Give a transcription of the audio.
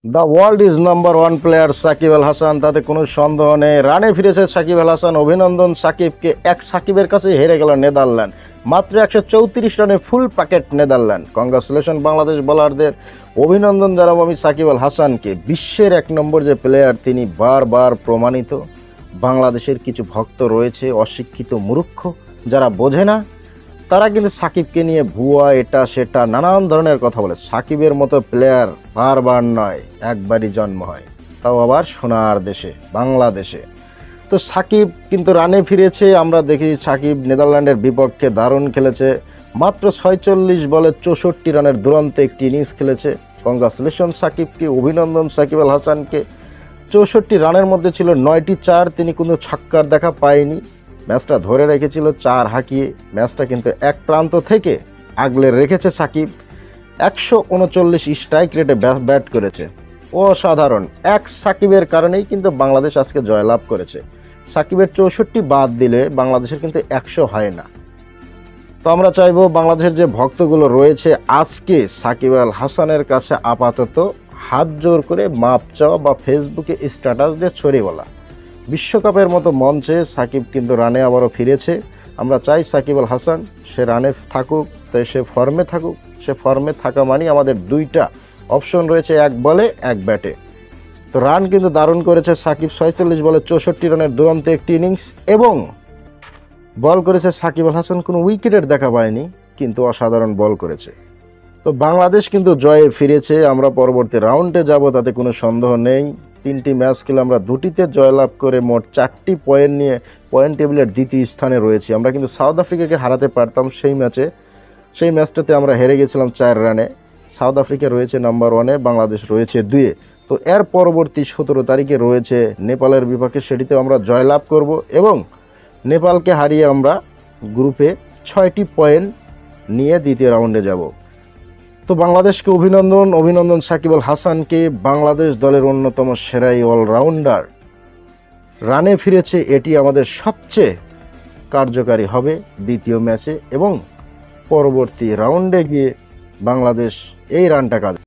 The world is number one player Shakib Al Hasan, তাতে কোনো সন্দেহ নেই। রানে ফিরেছে সাকিব আল হাসান। অভিনন্দন সাকিবকে। সাকিবের কাছে হেরে গেল নেদারল্যান্ড। মাত্র 134 রানে ফুল প্যাকেট নেদারল্যান্ড। কংগ্রাচুলেশন বাংলাদেশ বোলারদের। অভিনন্দন জানাবো আমি সাকিব আল হাসানকে। বিশ্বের 1 নম্বর যে প্লেয়ার, তিনি বারবার প্রমাণিত। বাংলাদেশের কিছু ভক্ত রয়েছে, অশিক্ষিত মূর্খ, যারা বোঝে না, তারা কিন্তু সাকিবকে নিয়ে ভুয়া এটা সেটা নানান ধরনের কথা বলে। সাকিবের মতো প্লেয়ার বারবার নয়, একবারই জন্ম হয়, তাও আবার সোনার দেশে, বাংলাদেশে। তো সাকিব কিন্তু রানে ফিরেছে। আমরা দেখি সাকিব নেদারল্যান্ডের বিপক্ষে দারুণ খেলেছে। মাত্র 46 বলে 64 রানের দুরন্ত একটি ইনিংস খেলেছে। কংগ্রাচুলেশন সাকিবকে। অভিনন্দন সাকিব আল হাসানকে। 64 রানের মধ্যে ছিল 9টি চার। তিনি কোনো ছক্কার দেখা পায়নি। ম্যাচটা ধরে রেখেছিল 4 হাঁকিয়ে। ম্যাচটা কিন্তু এক প্রান্ত থেকে আগলে রেখেছে সাকিব। 139 স্ট্রাইক রেটে ব্যাট করেছে। অসাধারণ। সাকিবের কারণেই কিন্তু বাংলাদেশ আজকে জয়লাভ করেছে। সাকিবের 64 বাদ দিলে বাংলাদেশের কিন্তু 100 হয় না। তো আমরা চাইবো বাংলাদেশের যে ভক্তগুলো রয়েছে, আজকে সাকিব আল হাসানের কাছে আপাতত হাত জোর করে মাপ চাওয়া বা ফেসবুকে স্ট্যাটাস দিয়ে ছড়িয়ে বলা। বিশ্বকাপের মতো মঞ্চে সাকিব কিন্তু রানে আবারও ফিরেছে। আমরা চাই সাকিব আল হাসান সে রানে থাকুক, তাই সে ফর্মে থাকুক। সে ফর্মে থাকা মানে আমাদের 2টা অপশন রয়েছে, 1 বলে 1 ব্যাটে। তো রান কিন্তু দারুণ করেছে সাকিব। 46 বলে 64 রানের দুরন্ত একটি ইনিংস এবং বল করেছে সাকিব আল হাসান। কোনো উইকেটের দেখা পায়নি, কিন্তু অসাধারণ বল করেছে। তো বাংলাদেশ কিন্তু জয়ে ফিরেছে। আমরা পরবর্তী রাউন্ডে যাব, তাতে কোনো সন্দেহ নেই। 3টি ম্যাচ খেলে আমরা 2টিতে জয়লাভ করে মোট 4টি পয়েন্ট নিয়ে পয়েন্ট টেবিলের 2য় স্থানে রয়েছি। আমরা কিন্তু সাউথ আফ্রিকাকে হারাতে পারতাম সেই ম্যাচটাতে আমরা হেরে গেছিলাম 4 রানে। সাউথ আফ্রিকা রয়েছে নাম্বার 1-এ, বাংলাদেশ রয়েছে 2-এ। তো এর পরবর্তী 17 তারিখে রয়েছে নেপালের বিপক্ষে, সেটিতে আমরা জয়লাভ করব এবং নেপালকে হারিয়ে আমরা গ্রুপে 6টি পয়েন্ট নিয়ে 2য় রাউন্ডে যাব। তো বাংলাদেশকে অভিনন্দন সাকিব আল হাসানকে। বাংলাদেশ দলের অন্যতম সেরা অলরাউন্ডার রানে ফিরেছে। এটি আমাদের সবচেয়ে কার্যকারী হবে 2য় ম্যাচে এবং পরবর্তী রাউন্ডে গিয়ে বাংলাদেশ এই রানটা কাজ